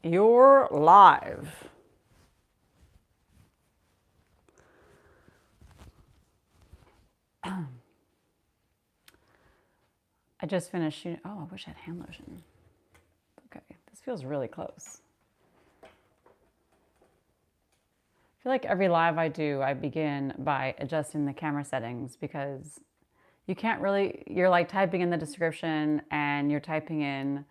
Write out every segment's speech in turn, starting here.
You're live. I just finished shooting. Oh, I wish I had hand lotion. Okay, this feels really close. I feel like every live I do, I begin by adjusting the camera settings because you can't really, you're like typing in the description and you're typing in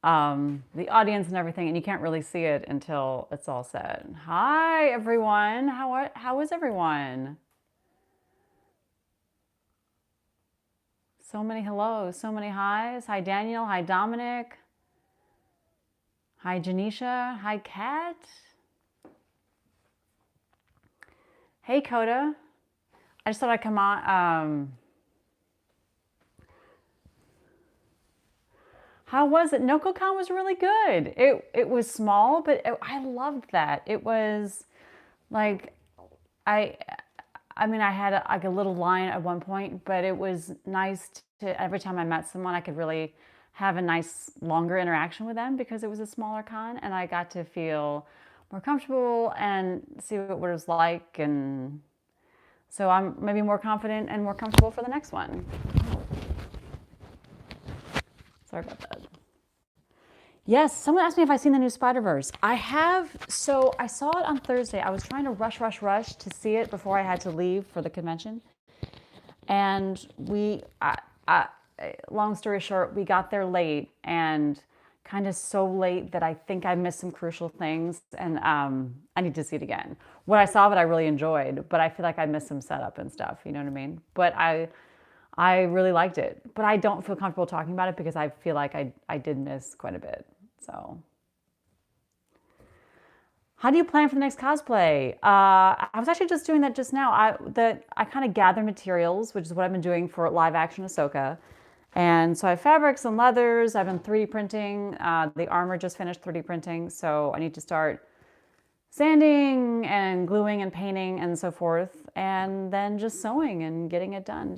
the audience and everything, and you can't really see it until it's all set. Hi, everyone. How is everyone? So many hellos, so many highs. Hi, Daniel. Hi, Dominic. Hi, Janisha. Hi, Kat. Hey, Coda. I just thought I'd come on. How was it? NoCoCon was really good. It was small, but I loved that. It was like I I mean I had like a little line at one point, but it was nice to every time I met someone I could really have a nice longer interaction with them because it was a smaller con and I got to feel more comfortable and see what it was like, and so I'm maybe more confident and more comfortable for the next one. Sorry about that. Yes, someone asked me if I've seen the new Spider-Verse. I have. So I saw it on Thursday. I was trying to rush to see it before I had to leave for the convention. And long story short, we got there late and kind of so late that I think I missed some crucial things, and I need to see it again. What I saw of it, I really enjoyed, but I feel like I missed some setup and stuff. You know what I mean? But I really liked it, but I don't feel comfortable talking about it because I feel like I did miss quite a bit. So, how do you plan for the next cosplay? I was actually just doing that just now. I kind of gather materials, which is what I've been doing for live action Ahsoka. And so I have fabrics and leathers. I've been 3D printing. The armor just finished 3D printing, so I need to start sanding and gluing and painting and so forth, and then just sewing and getting it done.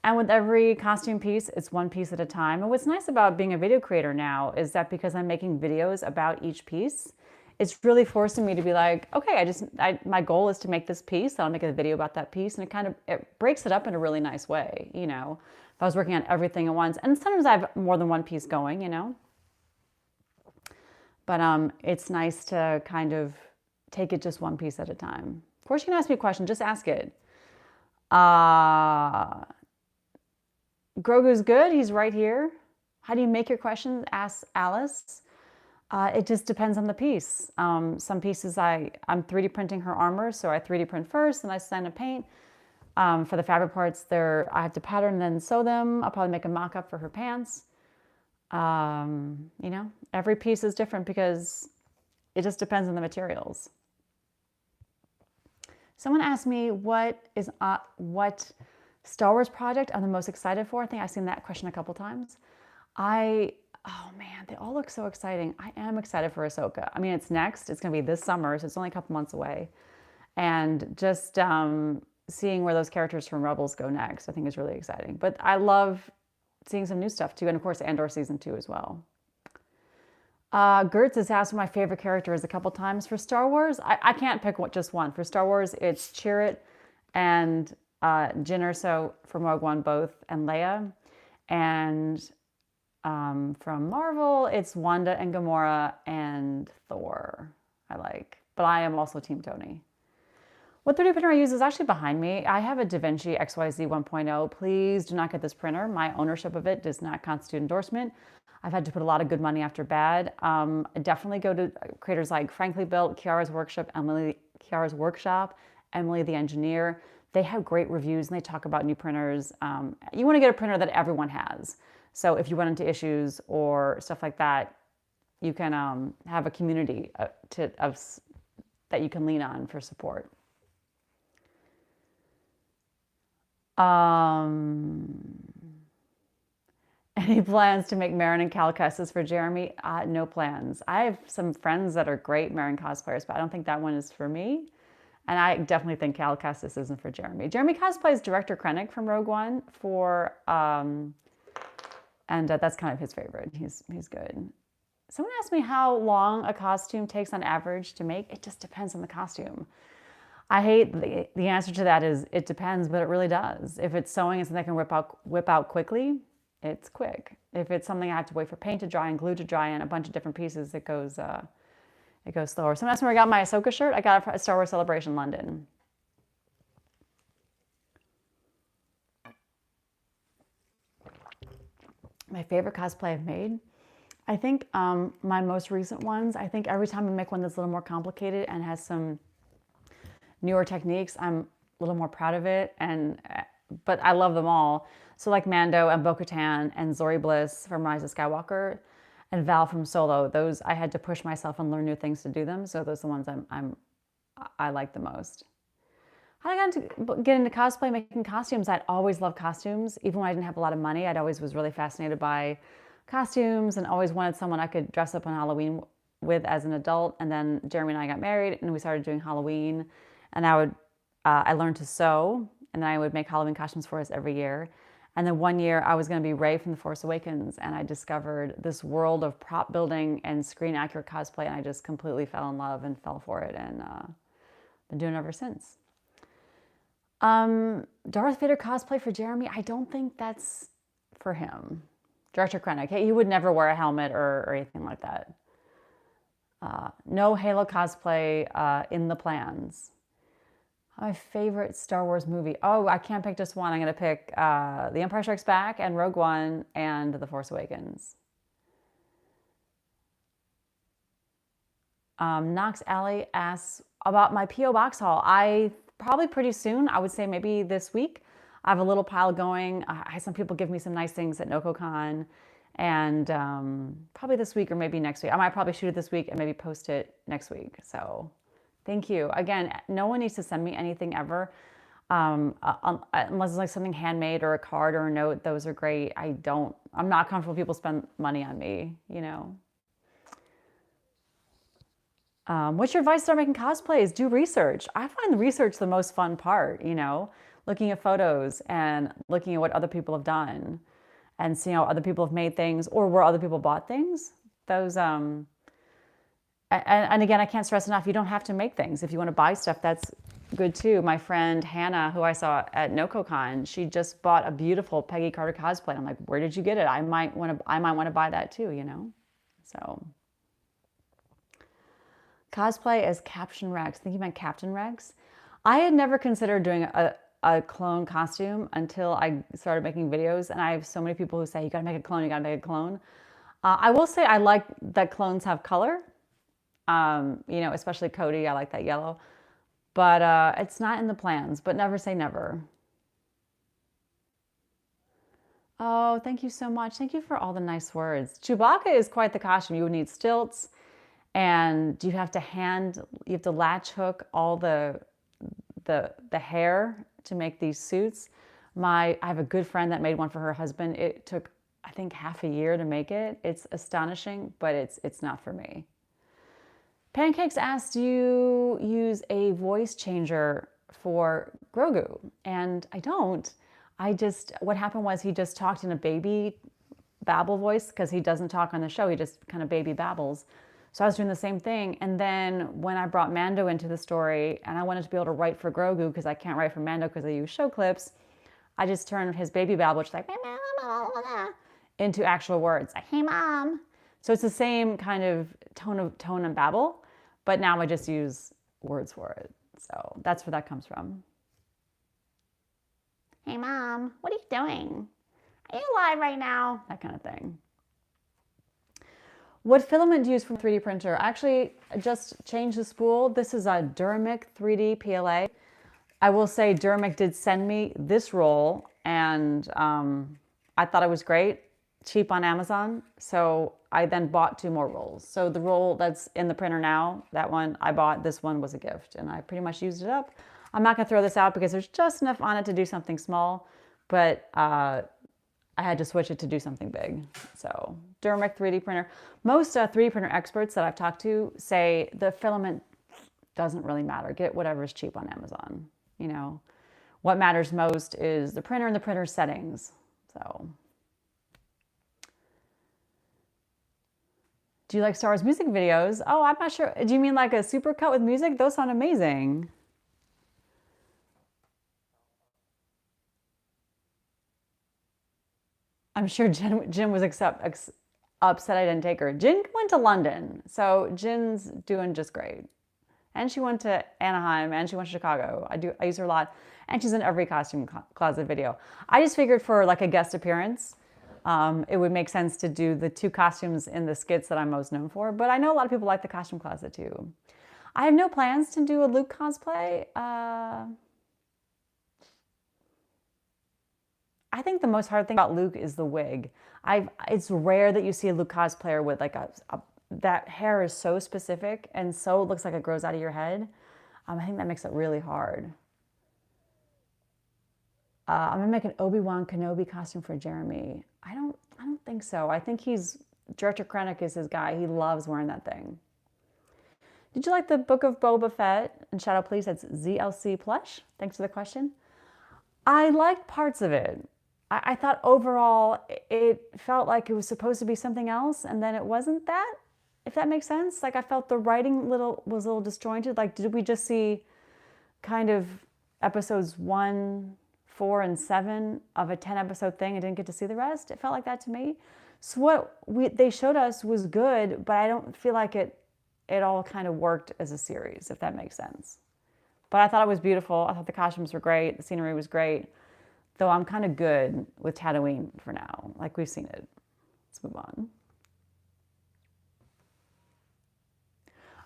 And with every costume piece, it's one piece at a time. And what's nice about being a video creator now is that because I'm making videos about each piece, it's really forcing me to be like, okay, my goal is to make this piece, so I'll make a video about that piece, and it breaks it up in a really nice way, you know. If I was working on everything at once, and sometimes I have more than one piece going, you know. But it's nice to kind of take it just one piece at a time. Of course, you can ask me a question, just ask it. Grogu's good. He's right here. How do you make your questions? Ask Alice. It just depends on the piece. Some pieces I'm 3D printing her armor, so I 3D print first, and I sand and paint. For the fabric parts, I have to pattern and then sew them. I'll probably make a mock-up for her pants. You know, every piece is different because it just depends on the materials. Someone asked me what Star Wars project I'm the most excited for. I think I've seen that question a couple times. Oh man, they all look so exciting. I am excited for Ahsoka. I mean, it's next. It's going to be this summer, so it's only a couple months away. And just seeing where those characters from Rebels go next, I think is really exciting. But I love seeing some new stuff too, and of course, Andor season 2 as well. Gertz has asked what my favorite character is a couple times. For Star Wars, I can't pick just one. For Star Wars, it's Chirrut and Jyn Erso from Rogue One both, and Leia. And from Marvel, it's Wanda and Gamora and Thor I like. But I am also Team Tony. What 3D printer I use is actually behind me. I have a DaVinci XYZ 1.0. Please do not get this printer. My ownership of it does not constitute endorsement. I've had to put a lot of good money after bad. Definitely go to creators like Frankly Built, Kiara's Workshop, Emily the Engineer. They have great reviews and they talk about new printers. You want to get a printer that everyone has. So if you run into issues or stuff like that, you can have a community that you can lean on for support. Any plans to make Marin and Cal Kestis for Jeremy? No plans. I have some friends that are great Marin cosplayers, but I don't think that one is for me. And I definitely think Cal Kestis isn't for Jeremy. Jeremy cosplays Director Krennic from Rogue One and that's kind of his favorite. He's good. Someone asked me how long a costume takes on average to make. It just depends on the costume. I hate the answer to that is it depends, but it really does. If it's sewing and something I can whip out quickly, it's quick. If it's something I have to wait for paint to dry and glue to dry and a bunch of different pieces, it goes slower. Someone asked me where I got my Ahsoka shirt. I got it at Star Wars Celebration London. My favorite cosplay I've made. I think my most recent ones, I think every time I make one that's a little more complicated and has some newer techniques, I'm a little more proud of it. But I love them all. So like Mando and Bo-Katan and Zori Bliss from Rise of Skywalker and Val from Solo, those I had to push myself and learn new things to do them. So those are the ones I like the most. How did I get into cosplay, making costumes? I'd always loved costumes. Even when I didn't have a lot of money, I'd always was really fascinated by costumes and always wanted someone I could dress up on Halloween with as an adult. And then Jeremy and I got married and we started doing Halloween. And I learned to sew and then I would make Halloween costumes for us every year. And then one year I was going to be Rey from The Force Awakens and I discovered this world of prop building and screen accurate cosplay and I just completely fell in love and fell for it and been doing it ever since. Darth Vader cosplay for Jeremy, I don't think that's for him. Director Krennic, he would never wear a helmet or anything like that. No Halo cosplay in the plans. My favorite Star Wars movie. Oh, I can't pick just one. I'm going to pick The Empire Strikes Back and Rogue One and The Force Awakens. Knox Alley asks about my P.O. box haul. Probably pretty soon. I would say maybe this week. I have a little pile going. I had some people give me some nice things at NoCoCon. And probably this week or maybe next week. I might probably shoot it this week and maybe post it next week. So thank you. Again, no one needs to send me anything ever. Unless it's like something handmade or a card or a note. Those are great. I'm not comfortable people spend money on me, you know. What's your advice to start making cosplays? Do research. I find the research the most fun part, you know, looking at photos and looking at what other people have done and seeing how other people have made things or where other people bought things. Those, and again, I can't stress enough, you don't have to make things. If you want to buy stuff, that's good too. My friend Hannah, who I saw at NoCoCon, she just bought a beautiful Peggy Carter cosplay. I'm like, where did you get it? I might want to buy that too, you know? So. Cosplay as Captain Rex. I think you meant Captain Rex. I had never considered doing a clone costume until I started making videos. And I have so many people who say, you gotta make a clone, you gotta make a clone. I will say I like that clones have color. You know, especially Cody, I like that yellow. But it's not in the plans, but never say never. Oh, thank you so much. Thank you for all the nice words. Chewbacca is quite the costume. You would need stilts. And you have to latch hook all the hair to make these suits. I have a good friend that made one for her husband. It took, I think, half a year to make it. It's astonishing, but it's not for me. Pancakes asked, do you use a voice changer for Grogu? And I don't. What happened was he just talked in a baby babble voice because he doesn't talk on the show. He just kind of baby babbles. So I was doing the same thing. And then when I brought Mando into the story and I wanted to be able to write for Grogu because I can't write for Mando because I use show clips, I just turned his baby babble, which is like, into actual words. Like, hey, mom. So it's the same kind of tone and babble, but now I just use words for it. So that's where that comes from. Hey, mom, what are you doing? Are you alive right now? That kind of thing. What filament do you use for 3D printer? Actually, just changed the spool. This is a Duramic 3D PLA. I will say Duramic did send me this roll and I thought it was great, cheap on Amazon. So I then bought 2 more rolls. So the roll that's in the printer now, that one I bought, this one was a gift and I pretty much used it up. I'm not gonna throw this out because there's just enough on it to do something small, but I had to switch it to do something big. So Duramic 3D printer. Most 3D printer experts that I've talked to say the filament doesn't really matter. Get whatever is cheap on Amazon. You know, what matters most is the printer and the printer settings. So Do you like Star Wars music videos? Oh, I'm not sure. Do you mean like a super cut with music? Those sound amazing. I'm sure Jin was upset I didn't take her. Jin went to London, so Jin's doing just great. And she went to Anaheim and she went to Chicago. I use her a lot. And she's in every costume closet video. I just figured for like a guest appearance, it would make sense to do the two costumes in the skits that I'm most known for. But I know a lot of people like the costume closet too. I have no plans to do a Luke cosplay. I think the most hard thing about Luke is the wig. It's rare that you see a Luke cosplayer with like that hair is so specific and so it looks like it grows out of your head. I think that makes it really hard. I'm gonna make an Obi-Wan Kenobi costume for Jeremy. I don't think so. I think Director Krennic is his guy. He loves wearing that thing. Did you like the Book of Boba Fett? And shout out please, that's ZLC Plush. Thanks for the question. I liked parts of it. I thought overall it felt like it was supposed to be something else and then it wasn't that, if that makes sense. Like I felt the writing was a little disjointed. Like did we just see kind of episodes 1, 4, and 7 of a 10 episode thing and didn't get to see the rest? It felt like that to me. So what they showed us was good, but I don't feel like it all kind of worked as a series, if that makes sense. But I thought it was beautiful. I thought the costumes were great. The scenery was great. Though I'm kind of good with Tatooine for now. Like we've seen it. Let's move on.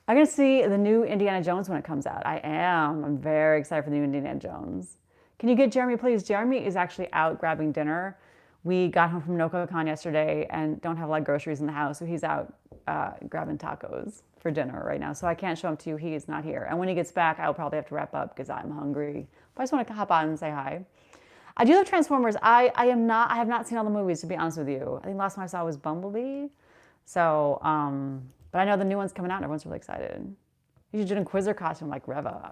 I'm going to see the new Indiana Jones when it comes out. I am. I'm very excited for the new Indiana Jones. Can you get Jeremy, please? Jeremy is actually out grabbing dinner. We got home from NoCoCon yesterday and don't have a lot of groceries in the house, so he's out grabbing tacos for dinner right now. So I can't show him to you. He is not here. And when he gets back, I'll probably have to wrap up because I'm hungry. But I just want to hop on and say hi. I do love Transformers. I have not seen all the movies, to be honest with you. I think the last one I saw was Bumblebee. So, but I know the new one's coming out and everyone's really excited. You should do an Inquisitor costume like Reva.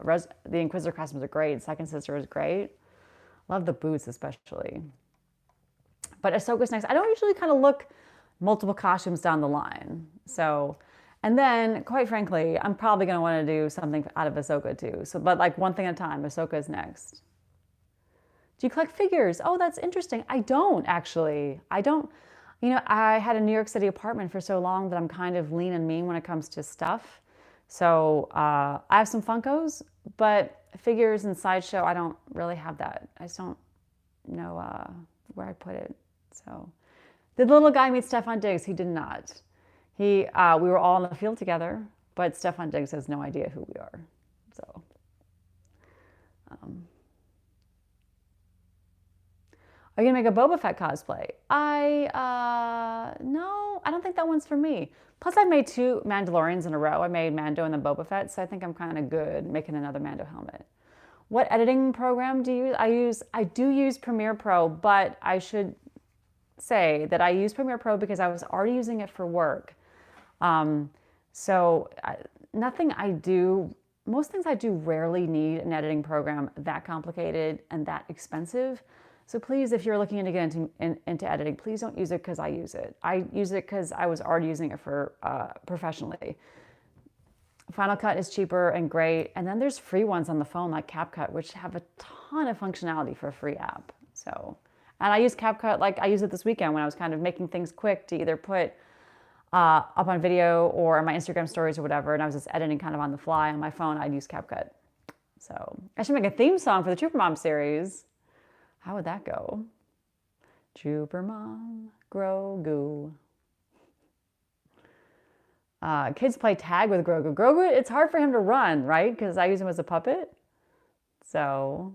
The Inquisitor costumes are great. Second Sister is great. Love the boots especially. But Ahsoka's next. I don't usually kind of look multiple costumes down the line. So, and then quite frankly, I'm probably going to want to do something out of Ahsoka too. So, but like one thing at a time, Ahsoka is next. Do you collect figures? Oh, that's interesting. I don't actually. I don't, I had a New York City apartment for so long that I'm kind of lean and mean when it comes to stuff. So I have some Funkos, but figures and Sideshow, I don't really have that. I just don't know where I put it. So did the little guy meet Stefan Diggs? He did not. We were all in the field together, but Stefan Diggs has no idea who we are. So. Are you gonna make a Boba Fett cosplay? No, I don't think that one's for me. Plus I've made 2 Mandalorians in a row. I made Mando and then Boba Fett, so I think I'm kind of good making another Mando helmet. What editing program do you use? I do use Premiere Pro, but I should say that I use Premiere Pro because I was already using it for work. Nothing I do, most things I do rarely need an editing program that complicated and that expensive. So please, if you're looking into getting into editing, please don't use it because I use it. I use it because I was already using it for professionally. Final Cut is cheaper and great. And then there's free ones on the phone like CapCut, which have a ton of functionality for a free app. So, and I use CapCut, like I used it this weekend when I was kind of making things quick to either put up on video or my Instagram stories or whatever. And I was just editing kind of on the fly on my phone. I'd use CapCut. So I should make a theme song for the Trooper Mom series. How would that go? Trooper Mom, Grogu. Kids play tag with Grogu. Grogu, it's hard for him to run, right? Because I use him as a puppet. So,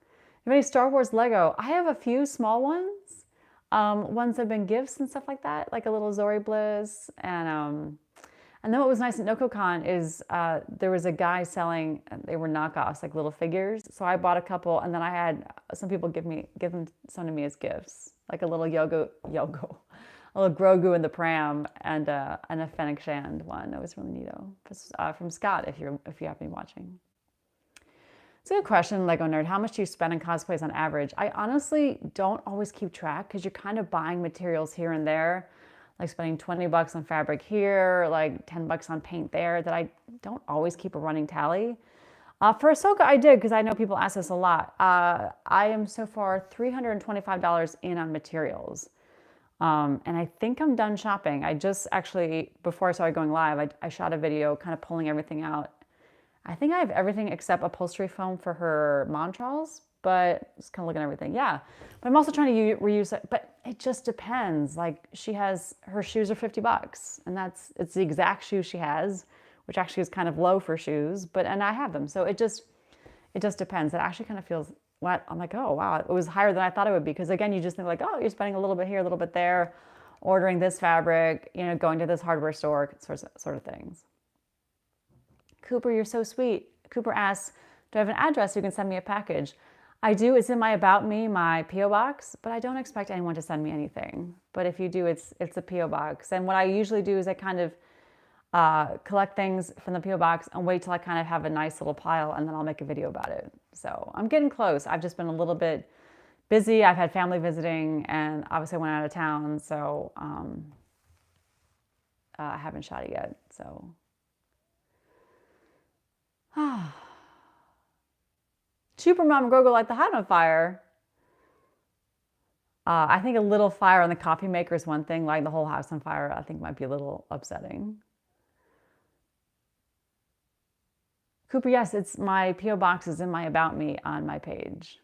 you have any Star Wars Lego? I have a few small ones. Ones that have been gifts and stuff like that, like a little Zori Bliss. And then what was nice at NoCoCon is there was a guy selling, they were knockoffs, like little figures. So I bought a couple, and then I had some people give them some to me as gifts, like a little a little Grogu in the pram, and a Fennec Shand one. That was really neato. From Scott, if you happen to be watching. It's a good question, Lego Nerd. How much do you spend on cosplays on average? I honestly don't always keep track because you're kind of buying materials here and there. like spending 20 bucks on fabric here, like 10 bucks on paint there, that I don't always keep a running tally. For Ahsoka, I did because I know people ask this a lot. I am so far $325 in on materials. And I think I'm done shopping. I just actually, before I started going live, I shot a video kind of pulling everything out. I think I have everything except upholstery foam for her Montrals, but just kind of looking at everything. Yeah. But I'm also trying to reuse it, but it just depends. Like her shoes are 50 bucks and it's the exact shoe she has, which actually is kind of low for shoes, and I have them. So it just depends. It actually kind of feels what I'm like, oh wow, it was higher than I thought it would be. Because again, you just think like, oh, you're spending a little bit here, a little bit there, ordering this fabric, going to this hardware store, sort of things. Cooper, you're so sweet. Cooper asks, do I have an address you can send me a package? I do. It's in my About Me, my P.O. box, but I don't expect anyone to send me anything. But if you do, it's a P.O. box. And what I usually do is I kind of collect things from the P.O. box and wait till I kind of have a nice little pile, and then I'll make a video about it. So I'm getting close. I've just been a little bit busy. I've had family visiting, and obviously I went out of town, so I haven't shot it yet. So Super Mom Grogu light the hot on fire. I think a little fire on the coffee maker is one thing. Lighting the whole house on fire, I think might be a little upsetting. Cooper, yes, it's my P.O. box is in my About Me on my page.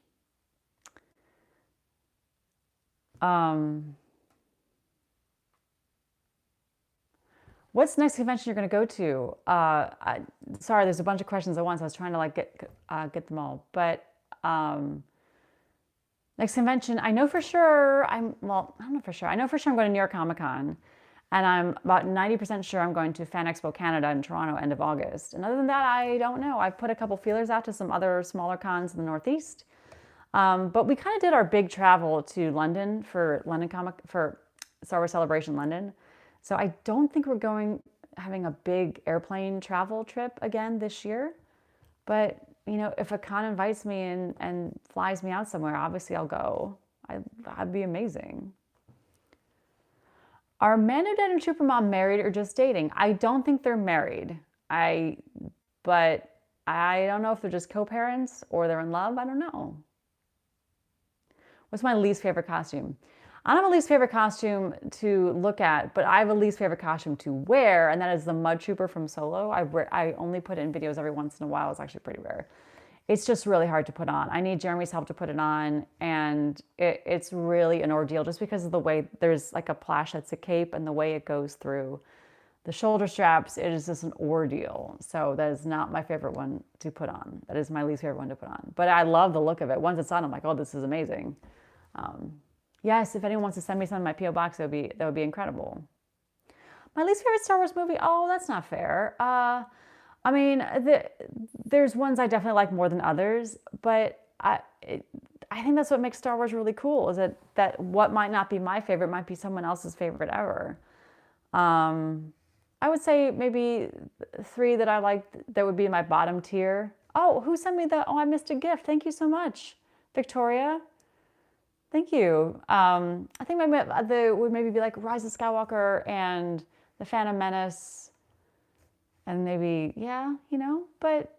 What's the next convention you're going to go to? Sorry, there's a bunch of questions at once. I was trying to like get them all. But next convention, I know for sure. I don't know for sure. I know for sure I'm going to New York Comic Con. And I'm about 90% sure I'm going to Fan Expo Canada in Toronto end of August. And other than that, I don't know. I've put a couple feelers out to some other smaller cons in the Northeast. But we kind of did our big travel to London for Star Wars Celebration London. So I don't think we're having a big airplane travel trip again this year. But, if a con invites me and flies me out somewhere, obviously I'll go. That'd be amazing. Are Mando Dad and Trooper Mom married or just dating? I don't think they're married. But I don't know if they're just co-parents or they're in love. I don't know. What's my least favorite costume? I don't have a least favorite costume to look at, but I have a least favorite costume to wear, and that is the Mud Trooper from Solo. I only put it in videos every once in a while. It's actually pretty rare. It's just really hard to put on. I need Jeremy's help to put it on, and it's really an ordeal just because of the way there's like a plash that's a cape and the way it goes through the shoulder straps. It is just an ordeal. So that is not my favorite one to put on. That is my least favorite one to put on. But I love the look of it. Once it's on, I'm like, oh, this is amazing. Yes, if anyone wants to send me some in my P.O. box, that would be incredible. My least favorite Star Wars movie? Oh, that's not fair. I mean, there's ones I definitely like more than others, but I think that's what makes Star Wars really cool, is that what might not be my favorite might be someone else's favorite ever. I would say maybe 3 that I liked that would be my bottom tier. Oh, who sent me that? Oh, I missed a gift. Thank you so much, Victoria. Thank you. I think would maybe be like Rise of Skywalker and The Phantom Menace. And maybe, yeah, but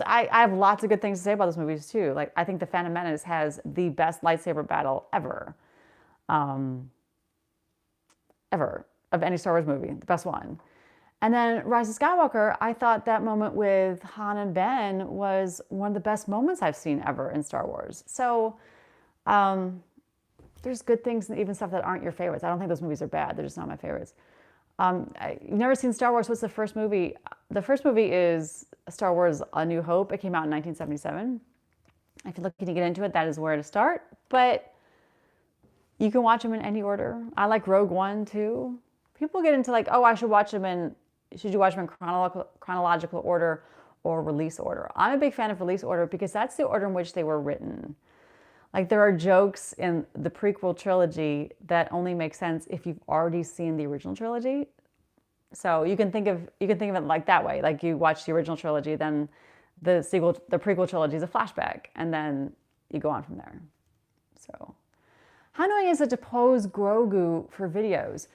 I have lots of good things to say about those movies too. Like, I think The Phantom Menace has the best lightsaber battle ever. Ever. Of any Star Wars movie. The best one. And then Rise of Skywalker, I thought that moment with Han and Ben was one of the best moments I've seen ever in Star Wars. So, there's good things and even stuff that aren't your favorites. I don't think those movies are bad. They're just not my favorites. You've never seen Star Wars. What's the first movie? The first movie is Star Wars A New Hope. It came out in 1977. If you're looking to get into it, that is where to start. But you can watch them in any order. I like Rogue One too. People get into like, oh, should you watch them in chronological order or release order? I'm a big fan of release order because that's the order in which they were written. Like, there are jokes in the prequel trilogy that only make sense if you've already seen the original trilogy. So you can think of it like that way. Like, you watch the original trilogy, then the prequel trilogy is a flashback, and then you go on from there. So, how annoying is it to pose Grogu for videos?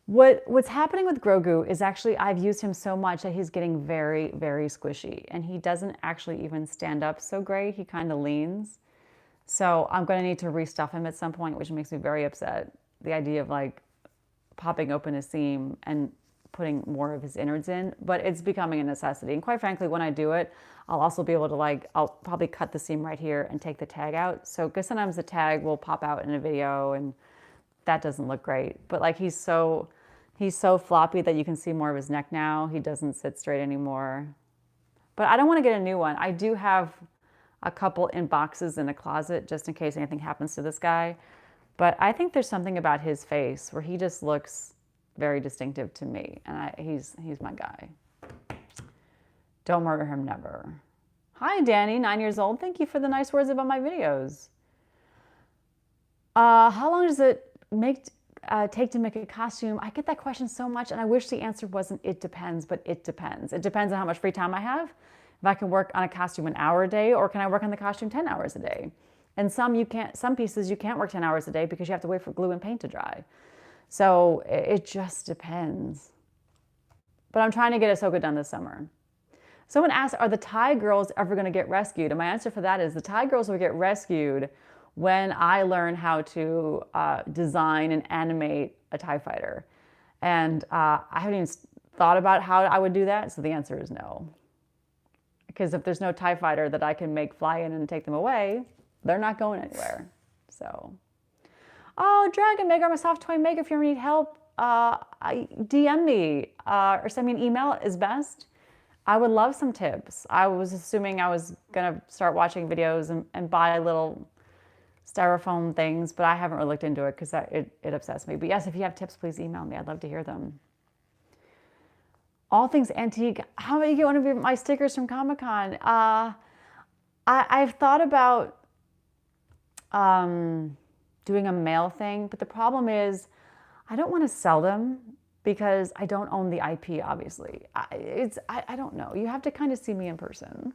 What's happening with Grogu is actually I've used him so much that he's getting very, very squishy, and he doesn't actually even stand up so great. He kind of leans. So I'm going to need to restuff him at some point, which makes me very upset. The idea of like popping open a seam and putting more of his innards in, but it's becoming a necessity. And quite frankly, when I do it, I'll also be able to like, I'll probably cut the seam right here and take the tag out. So, because sometimes the tag will pop out in a video and that doesn't look great. But like he's so floppy that you can see more of his neck now. He doesn't sit straight anymore. But I don't want to get a new one. I do have a couple in boxes in a closet just in case anything happens to this guy. But I think there's something about his face where he just looks very distinctive to me. And he's my guy. Don't murder him, never. Hi, Danny, 9 years old. Thank you for the nice words about my videos. How long does it take to make a costume? I get that question so much, and I wish the answer wasn't it depends, but it depends. It depends on how much free time I have. If I can work on a costume an hour a day, or can I work on the costume 10 hours a day? And some pieces you can't work 10 hours a day because you have to wait for glue and paint to dry. So it just depends. But I'm trying to get Ahsoka done this summer. Someone asked, are the Thai girls ever going to get rescued? And my answer for that is the Thai girls will get rescued when I learn how to design and animate a TIE fighter. And I haven't even thought about how I would do that, so the answer is no. Because if there's no TIE fighter that I can make fly in and take them away, they're not going anywhere. So, oh, Dragon Maker, I'm a soft toy maker. If you ever need help, DM me or send me an email is best. I would love some tips. I was assuming I was gonna start watching videos and buy little styrofoam things, but I haven't really looked into it because it upsets me. But yes, if you have tips, please email me. I'd love to hear them. All things antique. How many get one of my stickers from Comic-Con? I've thought about doing a mail thing, but the problem is I don't want to sell them because I don't own the IP, obviously. I don't know. You have to kind of see me in person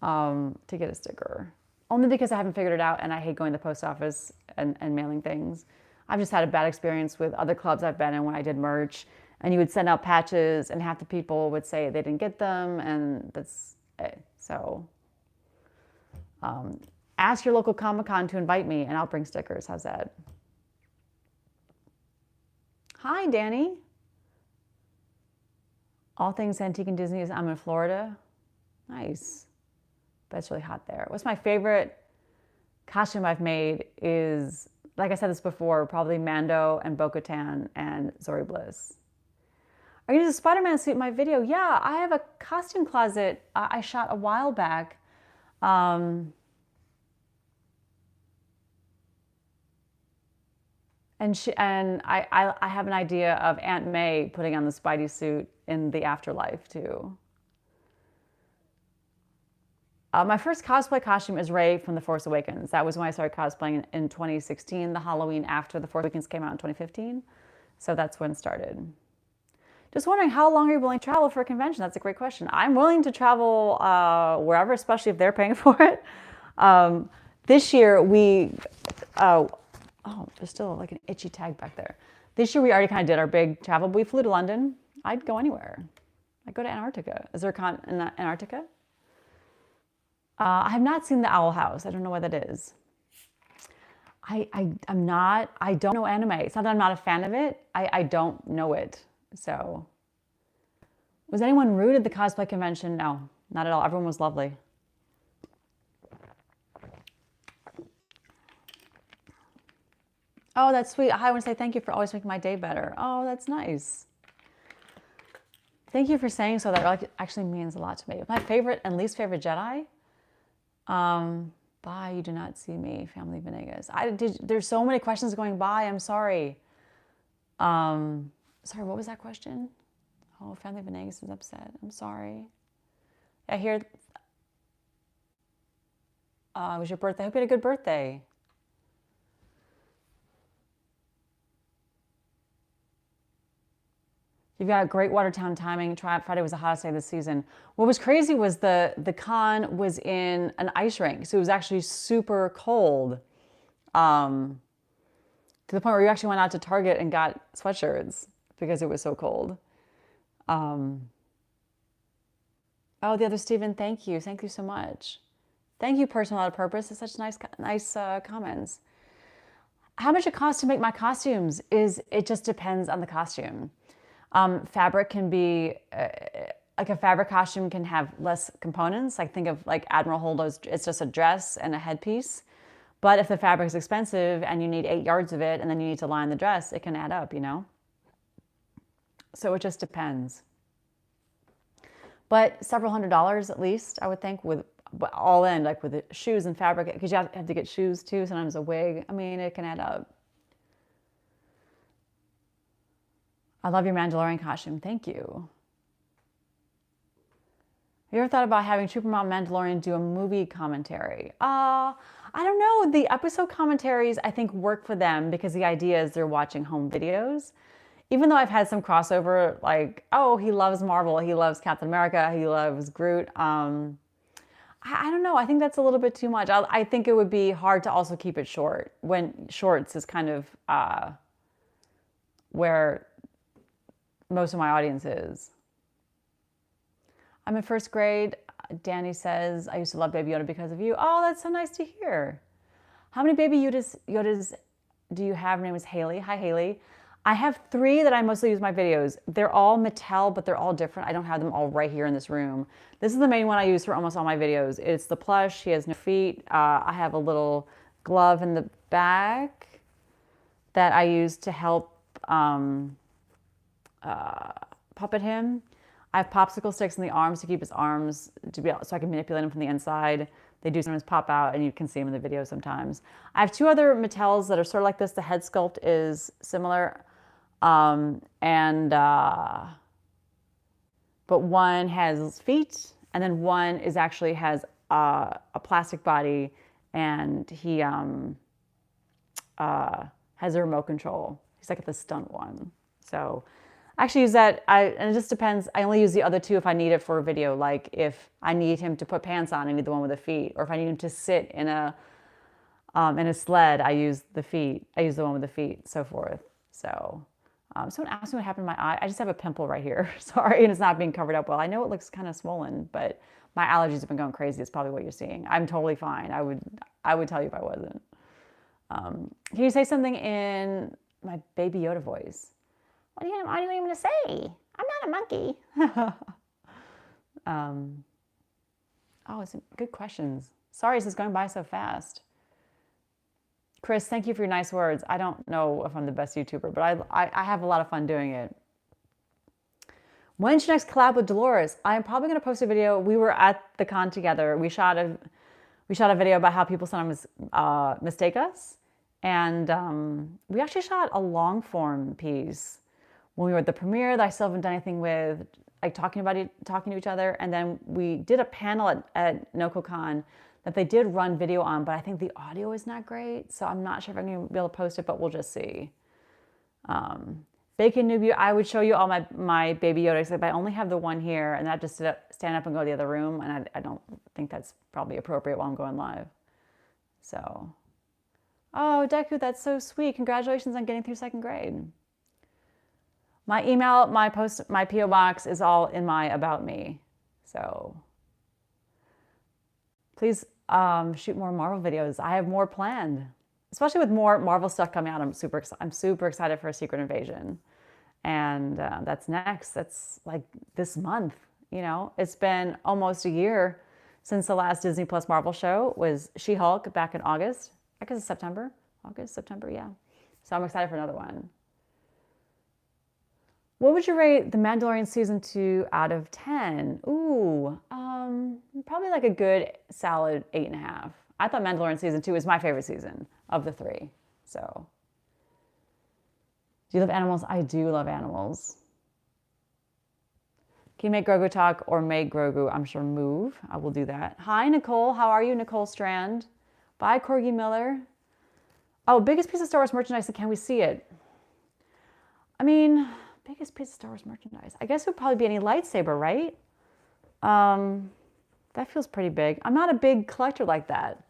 to get a sticker. Only because I haven't figured it out and I hate going to the post office and mailing things. I've just had a bad experience with other clubs I've been in when I did merch, and you would send out patches and half the people would say they didn't get them, and that's it. So ask your local Comic-Con to invite me and I'll bring stickers. How's that? Hi, Danny. All things antique and Disney is I'm in Florida. Nice. But it's really hot there. What's my favorite costume I've made is, like I said this before, probably Mando and Bo-Katan and Zori Bliss. Are you using a Spider-Man suit in my video? Yeah, I have a costume closet I shot a while back. And I have an idea of Aunt May putting on the Spidey suit in the afterlife too. My first cosplay costume is Rey from The Force Awakens. That was when I started cosplaying in 2016, the Halloween after The Force Awakens came out in 2015. So that's when it started. Just wondering, how long are you willing to travel for a convention? That's a great question. I'm willing to travel wherever, especially if they're paying for it. This year oh, there's still like an itchy tag back there. This year we already kind of did our big travel. We flew to London. I'd go anywhere. I'd go to Antarctica. Is there a con in Antarctica? I have not seen the Owl House. I don't know what that is. I don't know anime. It's not that I'm not a fan of it. I don't know it. So, was anyone rude at the cosplay convention? No, not at all. Everyone was lovely. Oh, that's sweet. I want to say thank you for always making my day better. Oh, that's nice. Thank you for saying so. That actually means a lot to me. My favorite and least favorite Jedi? Bye, you do not see me, Family Venegas. There's so many questions going by. I'm sorry. Sorry, what was that question? Oh, Family Venegas is upset. I'm sorry. I hear it was your birthday. I hope you had a good birthday. You've got great Watertown timing. Friday was the hottest day of the season. What was crazy was the con was in an ice rink, so it was actually super cold, to the point where you actually went out to Target and got sweatshirts. because it was so cold. Oh, the other Stephen, thank you. Thank you so much. Thank you, Personal Out of Purpose. It's such nice comments. How much it costs to make my costumes it just depends on the costume. Fabric can be, like a fabric costume can have less components. Like think of like Admiral Holdo's, it's just a dress and a headpiece. But if the fabric is expensive and you need 8 yards of it and then you need to line the dress, it can add up, you know? So it just depends. But several $100s at least, I would think, with all in, like with the shoes and fabric, because you have to get shoes too, sometimes a wig. I mean, it can add up. I love your Mandalorian costume. Thank you. Have you ever thought about having Trooper Mom Mandalorian do a movie commentary? I don't know. The episode commentaries, I think, work for them because the idea is they're watching home videos. Even though I've had some crossover, like, oh, he loves Marvel, he loves Captain America, he loves Groot. I don't know. I think that's a little bit too much. I think it would be hard to also keep it short when shorts is kind of where most of my audience is. I'm in first grade. Danny says, I used to love Baby Yoda because of you. Oh, that's so nice to hear. How many Baby Yodas do you have? Her name is Haley. Hi, Haley. I have 3 that I mostly use in my videos. They're all Mattel, but they're all different. I don't have them all right here in this room. This is the main one I use for almost all my videos. It's the plush. She has no feet. I have a little glove in the back that I use to help puppet him. I have popsicle sticks in the arms to keep his arms so I can manipulate him from the inside. They do sometimes pop out, and you can see them in the video sometimes. I have 2 other Mattels that are sort of like this. The head sculpt is similar, but one has feet, and then one actually has a plastic body, and he has a remote control. He's like the stunt one. So I actually use that, and it just depends. I only use the other 2 if I need it for a video. Like if I need him to put pants on, I need the one with the feet. Or if I need him to sit in a sled, I use the feet. I use the one with the feet, so forth. So someone asked me what happened to my eye. I just have a pimple right here. Sorry, and it's not being covered up well. I know it looks kind of swollen, but my allergies have been going crazy. It's probably what you're seeing. I'm totally fine. I would tell you if I wasn't. Can you say something in my Baby Yoda voice? What are you even going to say? I'm not a monkey. Oh, it's good questions. Sorry, this is going by so fast. Chris, thank you for your nice words. I don't know if I'm the best YouTuber, but I have a lot of fun doing it. When's your next collab with Dolores? I'm probably going to post a video. We were at the con together. We shot a video about how people sometimes mistake us. And we actually shot a long form piece when we were at the premiere that I still haven't done anything with, like talking to each other. And then we did a panel at NoCoCon that they did run video on, but I think the audio is not great. So I'm not sure if I'm going to be able to post it, but we'll just see. Bacon Newbie, I would show you all my Baby Yoda, except I only have the one here, and I just stand up and go to the other room, and I don't think that's probably appropriate while I'm going live. So, oh, Deku, that's so sweet. Congratulations on getting through 2nd grade. My email, my P.O. box is all in my About Me. So please shoot more Marvel videos. I have more planned, especially with more Marvel stuff coming out. I'm super excited for a Secret Invasion. And that's next. That's like this month. You know, it's been almost a year since the last Disney Plus Marvel show was She-Hulk back in August. I guess it's September. August, September, yeah. So I'm excited for another one. What would you rate The Mandalorian Season 2 out of 10? Ooh, probably like a good solid 8.5. I thought Mandalorian Season 2 is my favorite season of the 3. So, do you love animals? I do love animals. Can you make Grogu talk or make Grogu, I'm sure, move? I will do that. Hi, Nicole. How are you, Nicole Strand? Bye, Corgi Miller. Oh, biggest piece of Star Wars merchandise, can we see it? I mean, biggest piece of Star Wars merchandise. I guess it would probably be any lightsaber, right? That feels pretty big. I'm not a big collector like that.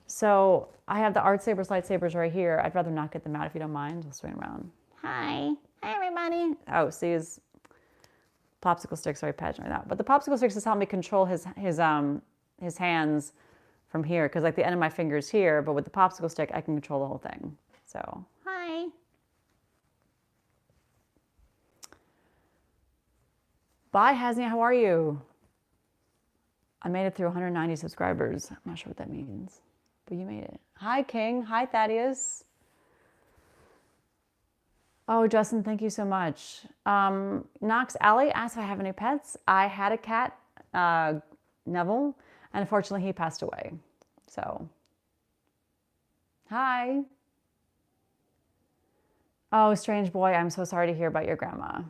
So I have the lightsabers right here. I'd rather not get them out if you don't mind. I'll swing around. Hi. Hey, everybody. Oh, see, his popsicle sticks are patching right now. But the popsicle sticks just help me control his hands from here, because like the end of my finger is here, but with the popsicle stick, I can control the whole thing. So, hi. Bye, Hasni. How are you? I made it through 190 subscribers. I'm not sure what that means, but you made it. Hi, King. Hi, Thaddeus. Oh, Justin, thank you so much. Knox Alley asked if I have any pets. I had a cat, Neville, and unfortunately he passed away. So, hi. Oh, strange boy, I'm so sorry to hear about your grandma.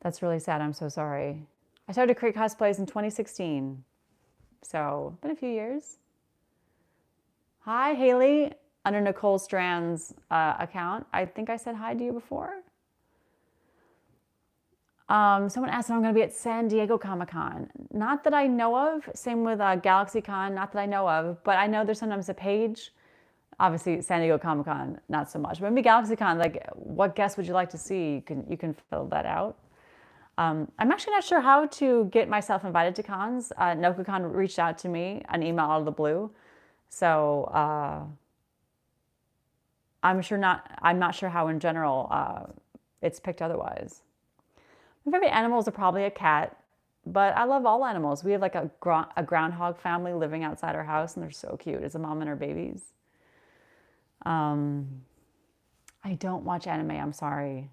That's really sad. I'm so sorry. I started to create cosplays in 2016. So, been a few years. Hi, Haley, under Nicole Strand's account. I think I said hi to you before. Someone asked if I'm going to be at San Diego Comic-Con. Not that I know of. Same with GalaxyCon, not that I know of. But I know there's sometimes a page. Obviously, San Diego Comic-Con, not so much. But maybe GalaxyCon, like, what guests would you like to see? You can fill that out. I'm actually not sure how to get myself invited to cons. NoCoCon reached out to me, an email out of the blue. So I'm not sure how in general it's picked otherwise. My favorite animals are probably a cat, but I love all animals. We have like a groundhog family living outside our house, and they're so cute. It's a mom and her babies. I don't watch anime. I'm sorry.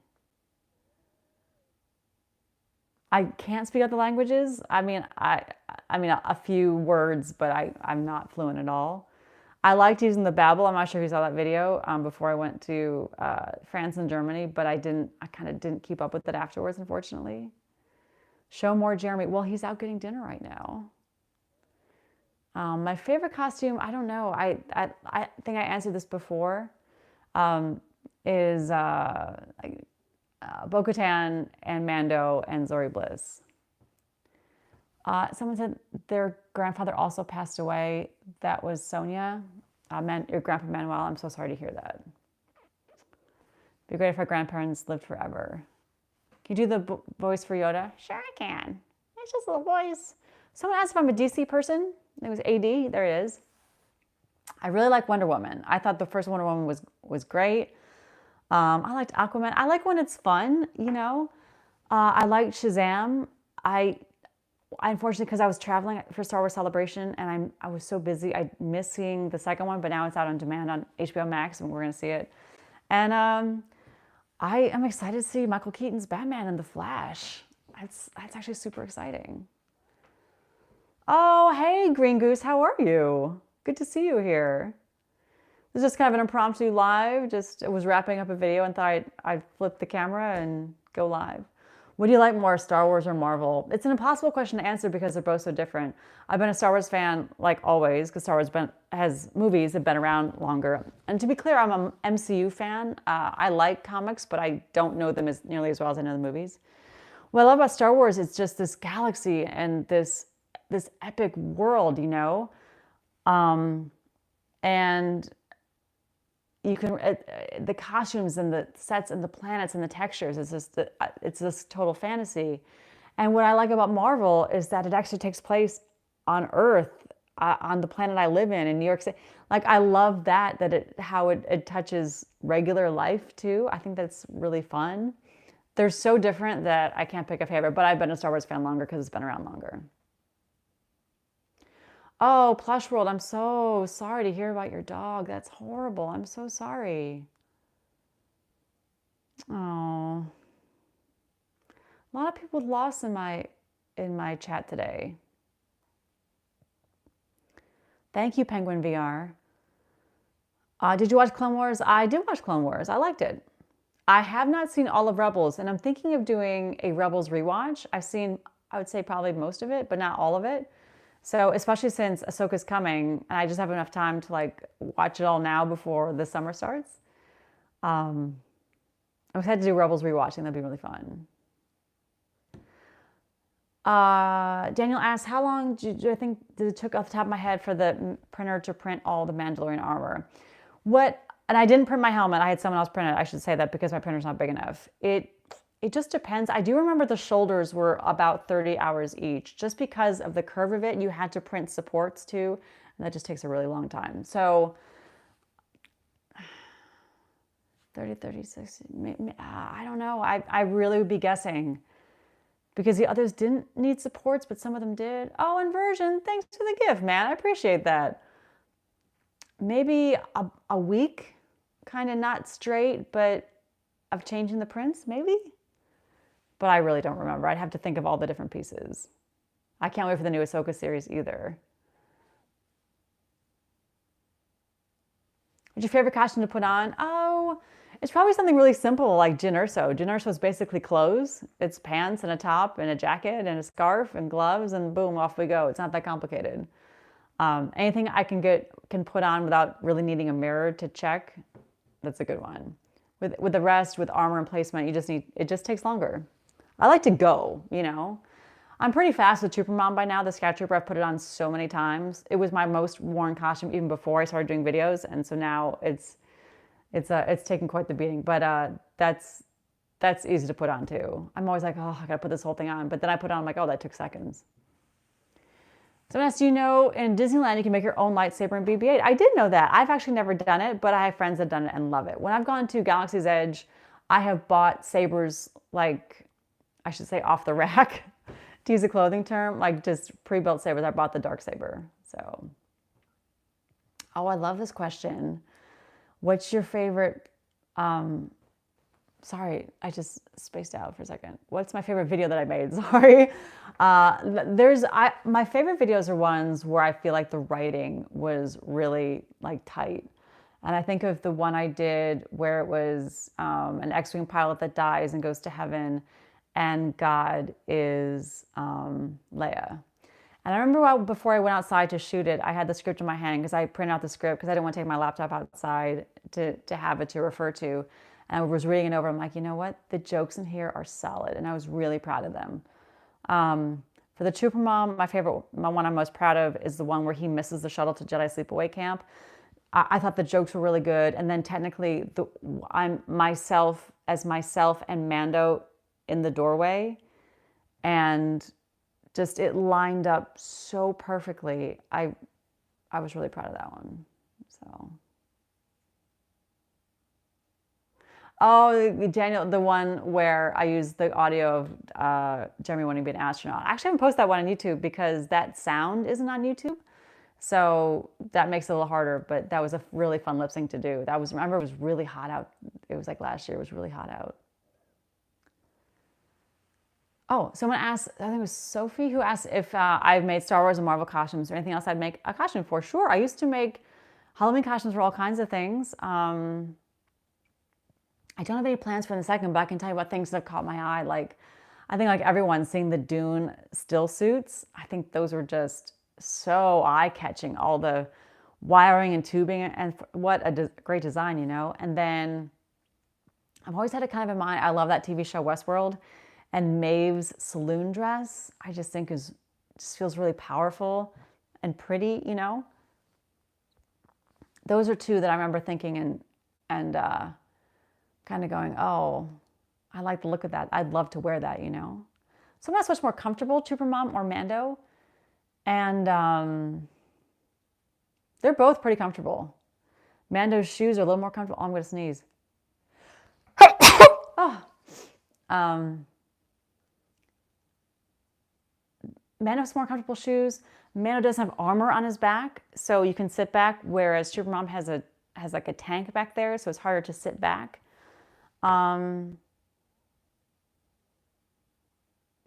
I can't speak other languages. I mean, a few words, but I'm not fluent at all. I liked using the Babbel. I'm not sure if you saw that video before I went to France and Germany, but I kind of didn't keep up with it afterwards, unfortunately. Show more Jeremy. Well, he's out getting dinner right now. My favorite costume, I don't know. I think I answered this before. Is Bo-Katan and Mando and Zori Bliss. Someone said their grandfather also passed away. That was Sonia. Your grandpa Manuel, I'm so sorry to hear that. It'd be great if our grandparents lived forever. Can you do the voice for Yoda? Sure I can. It's just a little voice. Someone asked if I'm a DC person. It was AD. There it is. I really like Wonder Woman. I thought the first Wonder Woman was great. I liked Aquaman. I like when it's fun, you know. I liked Shazam. I unfortunately, because I was traveling for Star Wars Celebration and I was so busy, I missed seeing the second one, but now it's out on demand on HBO Max and we're going to see it. And I am excited to see Michael Keaton's Batman and The Flash. That's actually super exciting. Oh, hey, Green Goose, how are you? Good to see you here. This is just kind of an impromptu live. It was wrapping up a video and thought I'd flip the camera and go live. What do you like more, Star Wars or Marvel? It's an impossible question to answer because they're both so different. I've been a Star Wars fan like always because Star Wars has movies that have been around longer. And to be clear, I'm an MCU fan. I like comics, but I don't know them nearly as well as I know the movies. What I love about Star Wars is just this galaxy and this epic world, you know? And you can the costumes and the sets and the planets and the textures, it's this total fantasy. And what I like about Marvel is that it actually takes place on Earth, on the planet I live in New York City. Like, I love how it touches regular life too. I think that's really fun. They're so different that I can't pick a favorite, but I've been a Star Wars fan longer because it's been around longer. Oh, Plush World, I'm so sorry to hear about your dog. That's horrible. I'm so sorry. Oh. A lot of people lost in my chat today. Thank you, Penguin VR. Did you watch Clone Wars? I did watch Clone Wars. I liked it. I have not seen all of Rebels, and I'm thinking of doing a Rebels rewatch. I've seen, I would say, probably most of it, but not all of it. So especially since Ahsoka's coming, and I just have enough time to like watch it all now before the summer starts. I'm excited to do Rebels rewatching. That'd be really fun. Daniel asks, how long did it took off the top of my head for the printer to print all the Mandalorian armor? What And I didn't print my helmet. I had someone else print it. I should say that because my printer's not big enough. It just depends. I do remember the shoulders were about 30 hours each. Just because of the curve of it, you had to print supports too. And that just takes a really long time. So 30, 36, I don't know. I really would be guessing. Because the others didn't need supports, but some of them did. Oh, inversion, thanks for the gift, man. I appreciate that. Maybe a week, kind of not straight, but of changing the prints, maybe? But I really don't remember. I'd have to think of all the different pieces. I can't wait for the new Ahsoka series either. What's your favorite costume to put on? Oh, it's probably something really simple like Jyn Erso. Jyn Erso is basically clothes. It's pants and a top and a jacket and a scarf and gloves and boom, off we go. It's not that complicated. Anything I can put on without really needing a mirror to check, that's a good one. With the rest, with armor and placement, it just takes longer. I like to go, you know. I'm pretty fast with Trooper Mom by now. The Scout Trooper, I've put it on so many times. It was my most worn costume even before I started doing videos, and so now it's taken quite the beating. But that's easy to put on too. I'm always like, oh, I gotta put this whole thing on, but then I put it on, I'm like, oh, that took seconds. Someone asked, do you know in Disneyland you can make your own lightsaber in BB-8? I did know that. I've actually never done it, but I have friends that have done it and love it. When I've gone to Galaxy's Edge, I have bought sabers, like, I should say off the rack, to use a clothing term, like just pre-built sabers. I bought the dark saber. So, oh, I love this question. What's your favorite, sorry, I just spaced out for a second. What's my favorite video that I made? Sorry. My favorite videos are ones where I feel like the writing was really like tight. And I think of the one I did where it was an X-Wing pilot that dies and goes to heaven, and God is Leia. And I remember before I went outside to shoot it, I had the script in my hand because I printed out the script because I didn't want to take my laptop outside to have it to refer to. And I was reading it over. I'm like, you know what? The jokes in here are solid. And I was really proud of them. For the Trooper Mom, my one I'm most proud of is the one where he misses the shuttle to Jedi Sleepaway Camp. I thought the jokes were really good. And then technically, I'm myself and Mando in the doorway. And just it lined up so perfectly. I was really proud of that one. So. Oh, Daniel, the one where I used the audio of Jeremy wanting to be an astronaut. I actually haven't posted that one on YouTube because that sound isn't on YouTube. So that makes it a little harder, but that was a really fun lip sync to do. Remember, it was really hot out. It was like last year, it was really hot out. Oh, someone asked, I think it was Sophie, who asked if I've made Star Wars and Marvel costumes or anything else I'd make a costume for. Sure, I used to make Halloween costumes for all kinds of things. I don't have any plans for in a second, but I can tell you what things that have caught my eye. Like, I think like everyone seeing the Dune still suits, I think those were just so eye-catching. All the wiring and tubing, and what a great design, you know? And then I've always had it kind of in mind. I love that TV show Westworld, and Maeve's saloon dress, I just think just feels really powerful and pretty, you know? Those are two that I remember thinking and kind of going, oh, I like the look of that. I'd love to wear that, you know? Someone else much more comfortable, Trooper Mom or Mando. And they're both pretty comfortable. Mando's shoes are a little more comfortable. Oh, I'm going to sneeze. Oh. Mando has more comfortable shoes. Mando doesn't have armor on his back, so you can sit back, whereas Trooper Mom has like a tank back there, so it's harder to sit back.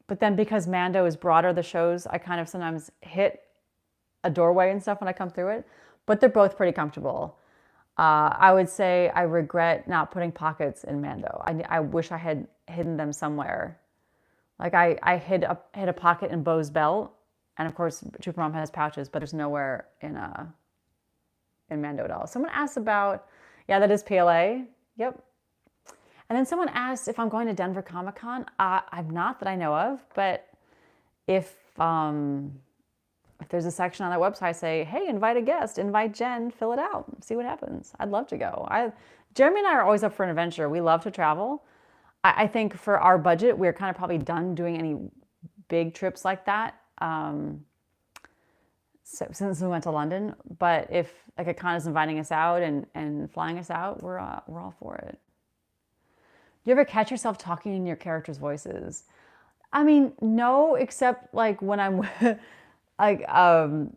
But then because Mando is broader, the shows, I kind of sometimes hit a doorway and stuff when I come through it. But they're both pretty comfortable. I would say I regret not putting pockets in Mando. I wish I had hidden them somewhere. Like I hid a pocket in Bo's belt, and of course Trooper Mom has pouches, but there's nowhere in Mando at all. Someone asked about, yeah, that is PLA. Yep. And then someone asked if I'm going to Denver Comic-Con. I'm not that I know of, but if if there's a section on that website, say, hey, invite a guest, invite Jen, fill it out, see what happens. I'd love to go. Jeremy and I are always up for an adventure. We love to travel. I think for our budget, we're kind of probably done doing any big trips like that since we went to London. But if like a con is inviting us out and flying us out, we're all for it. Do you ever catch yourself talking in your characters' voices? I mean, no, except like when I'm like, no,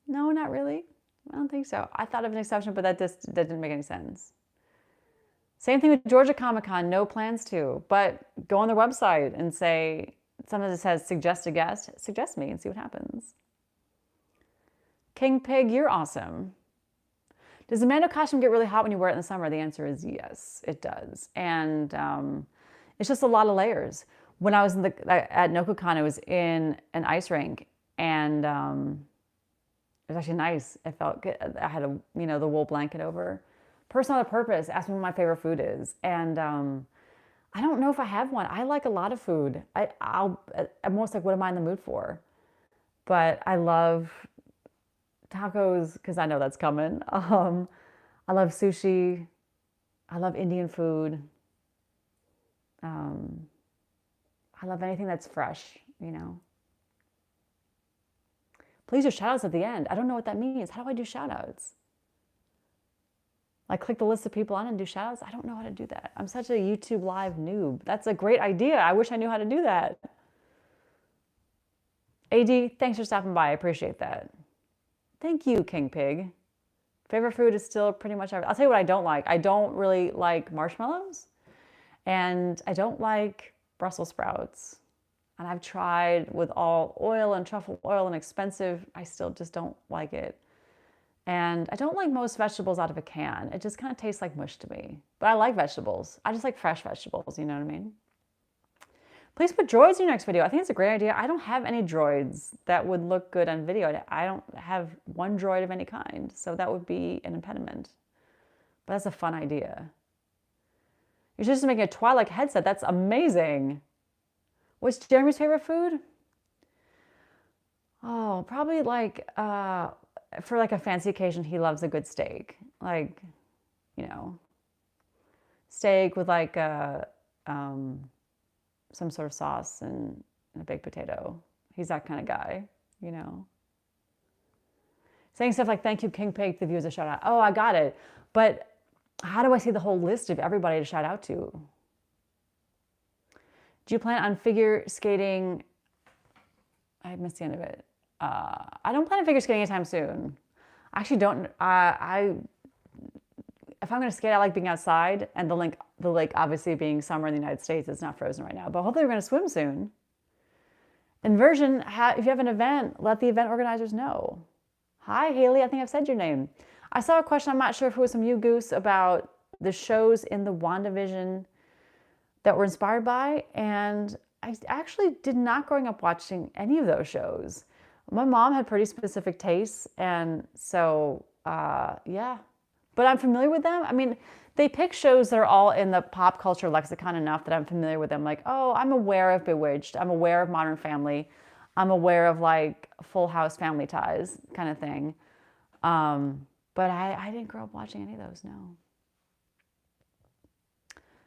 not really. I don't think so. I thought of an exception, but that didn't make any sense. Same thing with Georgia Comic Con, no plans to, but go on their website and say, something that says suggest a guest, suggest me and see what happens. King Pig, you're awesome. Does the Mando costume get really hot when you wear it in the summer? The answer is yes, it does. And it's just a lot of layers. When I was at NoCoCon, I was in an ice rink, and it was actually nice. It felt good. I had the wool blanket over. Person on a purpose asked me what my favorite food is, and I don't know if I have one. I like a lot of food. I'm most like, what am I in the mood for? But I love tacos because I know that's coming. I love sushi. I love Indian food. I love anything that's fresh, Please do shout outs at the end. I don't know what that means. How do I do shout outs? Like click the list of people on and do shout outs? I don't know how to do that. I'm such a YouTube live noob. That's a great idea. I wish I knew how to do that. AD, thanks for stopping by. I appreciate that. Thank you, King Pig. Favorite food is still pretty much everything. I'll tell you what I don't like. I don't really like marshmallows, and I don't like Brussels sprouts. And I've tried with all oil and truffle oil and expensive. I still just don't like it. And I don't like most vegetables out of a can. It just kind of tastes like mush to me. But I like vegetables. I just like fresh vegetables, you know what I mean? Please put droids in your next video. I think it's a great idea. I don't have any droids that would look good on video. I don't have one droid of any kind. So that would be an impediment. But that's a fun idea. You're just making a Twilight headset. That's amazing. What's Jeremy's favorite food? Oh, probably like, for like a fancy occasion, he loves a good steak. Like, steak with like some sort of sauce and a baked potato. He's that kind of guy, Saying stuff like, thank you, King Pig, the views a shout out. Oh, I got it. But how do I see the whole list of everybody to shout out to? Do you plan on figure skating? I missed the end of it. I don't plan on figure skating anytime soon. I actually don't. If I'm going to skate, I like being outside, and the lake obviously being summer in the United States, it's not frozen right now. But hopefully we're going to swim soon. Inversion, if you have an event, let the event organizers know. Hi, Haley. I think I've said your name. I saw a question. I'm not sure if it was from you, Goose, about the shows in the WandaVision that were inspired by, and I actually did not growing up watching any of those shows. My mom had pretty specific tastes, and so, yeah. But I'm familiar with them. I mean, they pick shows that are all in the pop culture lexicon enough that I'm familiar with them. Like, oh, I'm aware of Bewitched. I'm aware of Modern Family. I'm aware of, like, Full House, Family Ties kind of thing. But I didn't grow up watching any of those, no.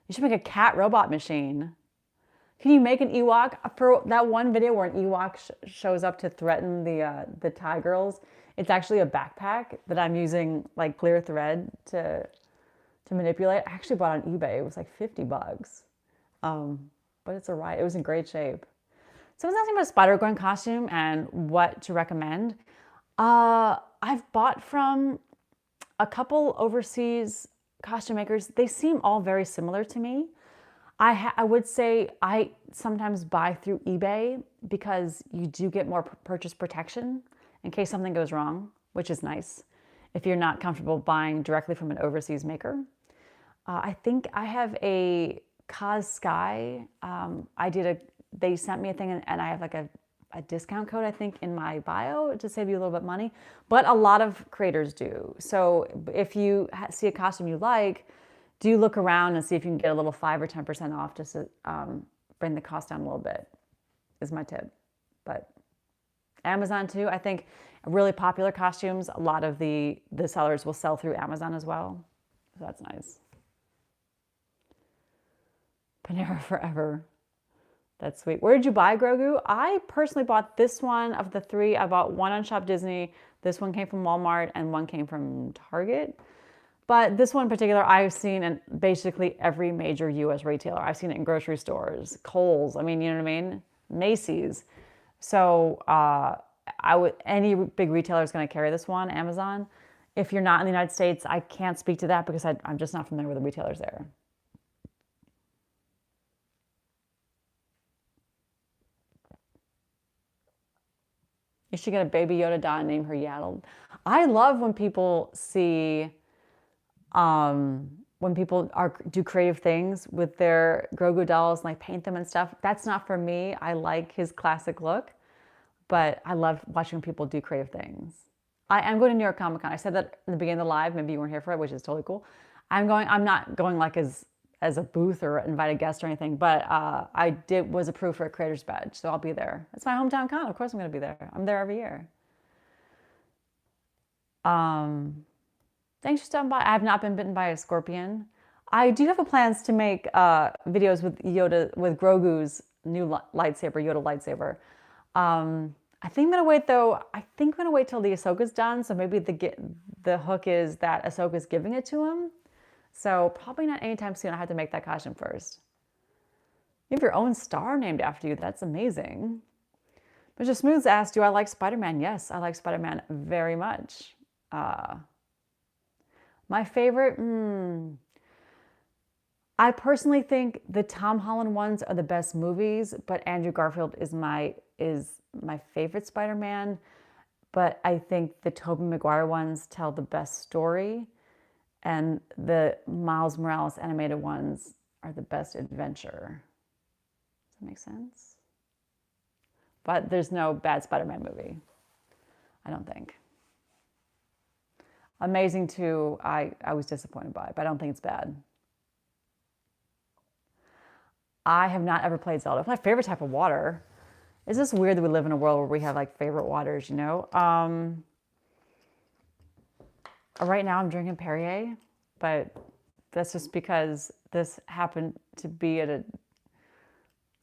You should make a cat robot machine. Can you make an Ewok? For that one video where an Ewok shows up to threaten the Thai girls, it's actually a backpack that I'm using like clear thread to manipulate. I actually bought it on eBay. It was like $50. But it's a ride. It was in great shape. Someone's asking about a Spider-Gwen costume and what to recommend. I've bought from a couple overseas costume makers. They seem all very similar to me. I would say I sometimes buy through eBay because you do get more purchase protection in case something goes wrong, which is nice if you're not comfortable buying directly from an overseas maker. I think I have a Cos Sky. They sent me a thing and I have like a discount code, I think, in my bio to save you a little bit of money. But a lot of creators do. So if you see a costume you like, do look around and see if you can get a little 5 or 10% off just to bring the cost down a little bit, is my tip. But Amazon too. I think really popular costumes, a lot of the sellers will sell through Amazon as well. So that's nice. Panera Forever. That's sweet. Where did you buy Grogu? I personally bought this one of the three. I bought one on Shop Disney. This one came from Walmart and one came from Target. But this one in particular, I've seen in basically every major US retailer. I've seen it in grocery stores, Kohl's, I mean, you know what I mean? Macy's. So any big retailer is going to carry this one, Amazon. If you're not in the United States, I can't speak to that because I'm just not familiar with the retailers there. You should get a Baby Yoda doll and name her Yaddle. I love when people see, when people do creative things with their Grogu dolls and like paint them and stuff. That's not for me. I like his classic look, but I love watching people do creative things. I'm going to New York Comic Con. I said that in the beginning of the live. Maybe you weren't here for it, which is totally cool. I'm not going like as a booth or invited guest or anything, but was approved for a creator's badge, so I'll be there. It's my hometown con. Of course I'm going to be there. I'm there every year. Thanks for stopping by. I have not been bitten by a scorpion. I do have plans to make videos with Grogu's new lightsaber, Yoda lightsaber. I think I'm gonna wait though. I think I'm gonna wait till the Ahsoka's done. So maybe the hook is that Ahsoka's giving it to him. So probably not anytime soon. I have to make that costume first. You have your own star named after you. That's amazing. Mr. Smooths asked, do I like Spider-Man? Yes, I like Spider-Man very much. My favorite, I personally think the Tom Holland ones are the best movies, but Andrew Garfield is my favorite Spider-Man. But I think the Tobey Maguire ones tell the best story, and the Miles Morales animated ones are the best adventure. Does that make sense? But there's no bad Spider-Man movie, I don't think. Amazing 2, I was disappointed by, but I don't think it's bad. I have not ever played Zelda. It's my favorite type of water. It's just weird that we live in a world where we have like favorite waters, you know? Right now I'm drinking Perrier, but that's just because this happened to be at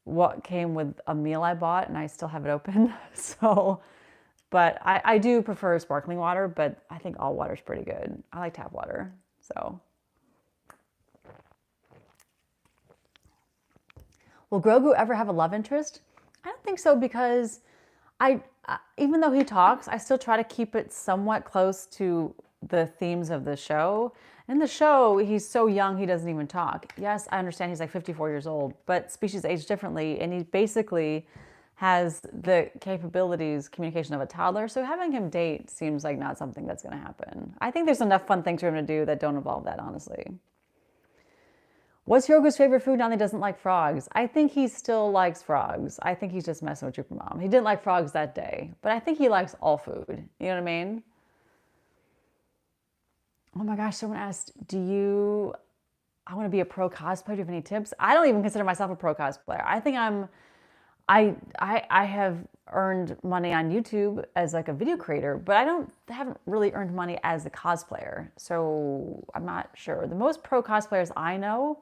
what came with a meal I bought and I still have it open. So, but I do prefer sparkling water, but I think all water is pretty good. I like tap water, so. Will Grogu ever have a love interest? I don't think so because even though he talks, I still try to keep it somewhat close to the themes of the show. In the show, he's so young, he doesn't even talk. Yes, I understand he's like 54 years old, but species age differently, and he basically has the capabilities, communication of a toddler. So having him date seems like not something that's going to happen. I think there's enough fun things for him to do that don't involve that, honestly. What's Grogu's favorite food now that he doesn't like frogs? I think he still likes frogs. I think he's just messing with Trooper Mom. He didn't like frogs that day, but I think he likes all food. You know what I mean? Oh my gosh, someone asked, I want to be a pro cosplayer. Do you have any tips? I don't even consider myself a pro cosplayer. I think I have earned money on YouTube as like a video creator, but haven't really earned money as a cosplayer. So I'm not sure. The most pro cosplayers I know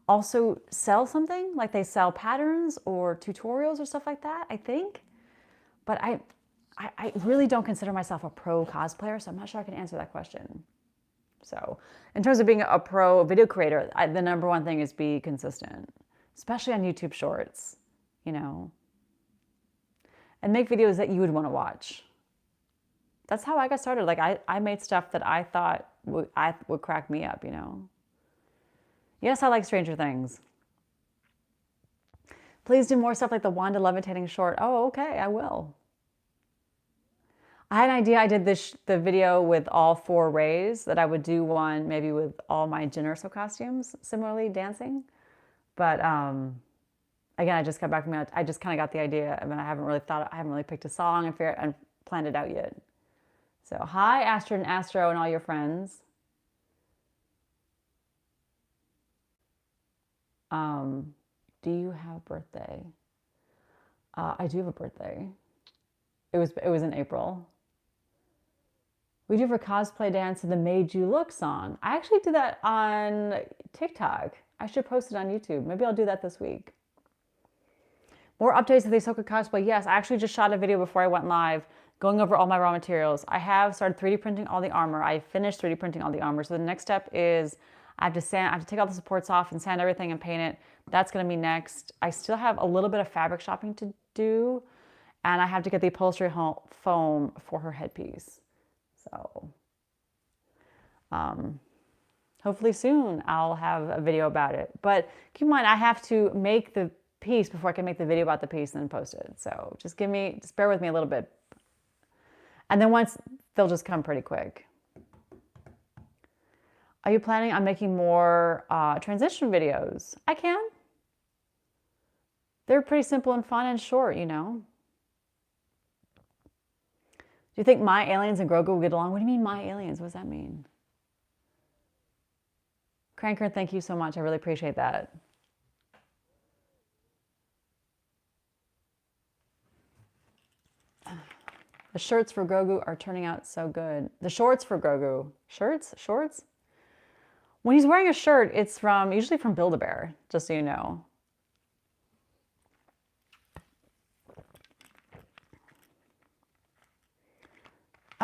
also sell something, like they sell patterns or tutorials or stuff like that, I think. But I really don't consider myself a pro cosplayer, so I'm not sure I can answer that question. So in terms of being a pro video creator, the number one thing is be consistent, especially on YouTube Shorts, you know, and make videos that you would want to watch. That's how I got started. Like I made stuff that I thought would crack me up, you know. Yes, I like Stranger Things. Please do more stuff like the Wanda levitating short. Oh, okay, I will. I had an idea. I did the video with all 4 Rays, that I would do one maybe with all my Jyn Erso costumes, similarly dancing. But again, I just got back from it. I just kind of got the idea. I mean, I haven't really picked a song and planned it out yet. So hi, Astrid and Astro and all your friends. Do you have a birthday? I do have a birthday. It was in April. We do for cosplay dance to the Made You Look song. I actually did that on TikTok. I should post it on YouTube. Maybe I'll do that this week. More updates of the Ahsoka cosplay. Yes, I actually just shot a video before I went live going over all my raw materials. I have started 3D printing all the armor. I finished 3D printing all the armor. So the next step is I have to take all the supports off and sand everything and paint it. That's going to be next. I still have a little bit of fabric shopping to do, and I have to get the upholstery foam for her headpiece. So hopefully soon I'll have a video about it. But keep in mind, I have to make the piece before I can make the video about the piece and then post it. So just bear with me a little bit. And then once, they'll just come pretty quick. Are you planning on making more transition videos? I can. They're pretty simple and fun and short, you know. Do you think my aliens and Grogu will get along? What do you mean, my aliens? What does that mean? Cranker, thank you so much. I really appreciate that. The shirts for Grogu are turning out so good. The shorts for Grogu. Shirts? Shorts? When he's wearing a shirt, it's usually from Build-A-Bear, just so you know.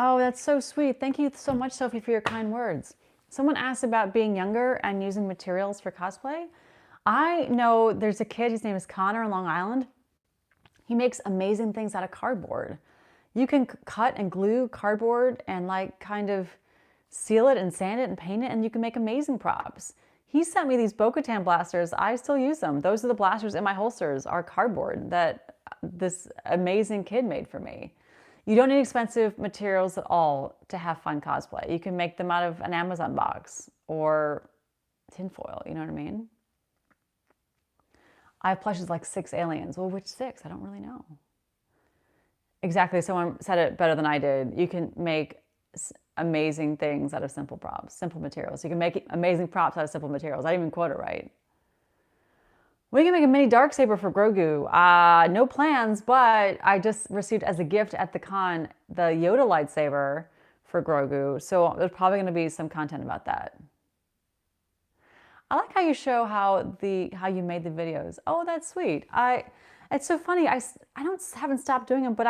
Oh, that's so sweet. Thank you so much, Sophie, for your kind words. Someone asked about being younger and using materials for cosplay. I know there's a kid, his name is Connor in Long Island. He makes amazing things out of cardboard. You can cut and glue cardboard and like kind of seal it and sand it and paint it, and you can make amazing props. He sent me these Bo-Katan blasters. I still use them. Those are the blasters in my holsters, are cardboard that this amazing kid made for me. You don't need expensive materials at all to have fun cosplay. You can make them out of an Amazon box or tinfoil, you know what I mean? I have plushes like 6 aliens. Well, which 6? I don't really know. Exactly, someone said it better than I did. You can make amazing things out of simple props, simple materials. You can make amazing props out of simple materials. I didn't even quote it right. We can make a mini darksaber for Grogu. No plans, but I just received as a gift at the con the Yoda lightsaber for Grogu. So there's probably going to be some content about that. I like how you show how you made the videos. Oh, that's sweet. It's so funny. I haven't stopped doing them, but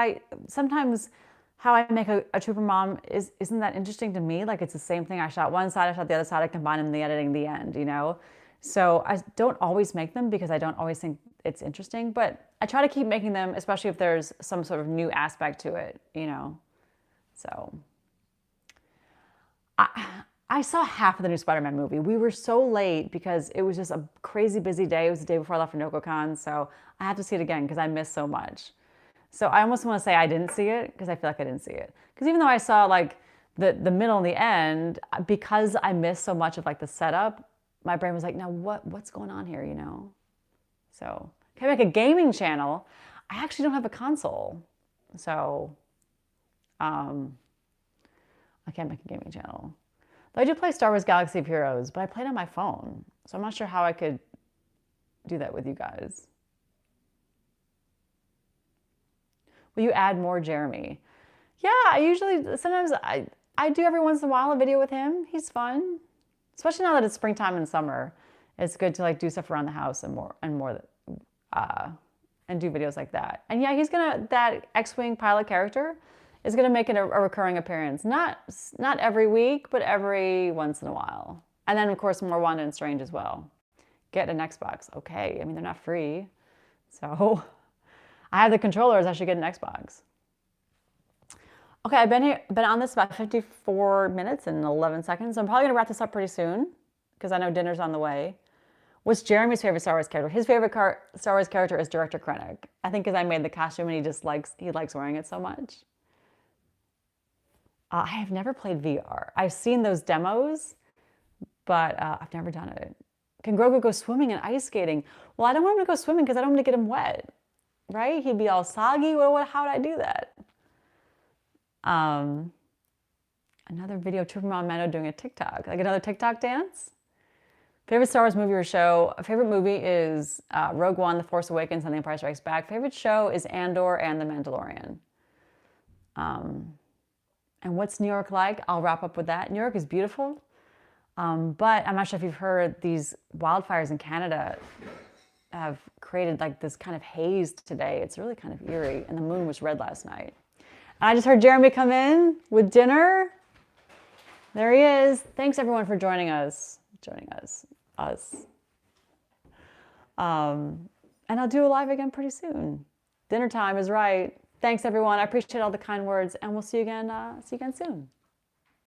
sometimes how I make a trooper mom isn't that interesting to me. Like it's the same thing. I shot one side, I shot the other side, I combine them in the editing, the end, you know? So I don't always make them because I don't always think it's interesting, but I try to keep making them, especially if there's some sort of new aspect to it, you know? So I saw half of the new Spider-Man movie. We were so late because it was just a crazy busy day. It was the day before I left for NoCoCon, so I have to see it again because I missed so much. So I almost want to say I didn't see it because I feel like I didn't see it. Because even though I saw like the middle and the end, because I missed so much of like the setup, my brain was like, now what's going on here, you know? So can I make a gaming channel? I actually don't have a console. So I can't make a gaming channel. Though I do play Star Wars Galaxy of Heroes, but I played on my phone. So I'm not sure how I could do that with you guys. Will you add more Jeremy? Yeah, sometimes I do every once in a while a video with him. He's fun. Especially now that it's springtime and summer. It's good to like do stuff around the house and do videos like that. And yeah, that X-Wing pilot character is gonna make a recurring appearance. Not every week, but every once in a while. And then of course more Wanda and Strange as well. Get an Xbox. Okay, I mean they're not free. So I have the controllers, I should get an Xbox. Okay, I've been on this about 54 minutes and 11 seconds. So I'm probably gonna wrap this up pretty soon because I know dinner's on the way. What's Jeremy's favorite Star Wars character? His favorite Star Wars character is Director Krennic. I think because I made the costume and he likes wearing it so much. I have never played VR. I've seen those demos, but I've never done it. Can Grogu go swimming and ice skating? Well, I don't want him to go swimming because I don't want to get him wet, right? He'd be all soggy. How would I do that? Another video, Trooper Mom Mando doing a TikTok, like another TikTok dance. Favorite Star Wars movie or show? Favorite movie is Rogue One, The Force Awakens, and The Empire Strikes Back. Favorite show is Andor and The Mandalorian. And what's New York like? I'll wrap up with that. New York is beautiful, but I'm not sure if you've heard these wildfires in Canada have created like this kind of haze today. It's really kind of eerie, and the moon was red last night. I just heard Jeremy come in with dinner. There he is. Thanks everyone for joining us. And I'll do a live again pretty soon. Dinner time is right. Thanks everyone. I appreciate all the kind words, and we'll see you again soon.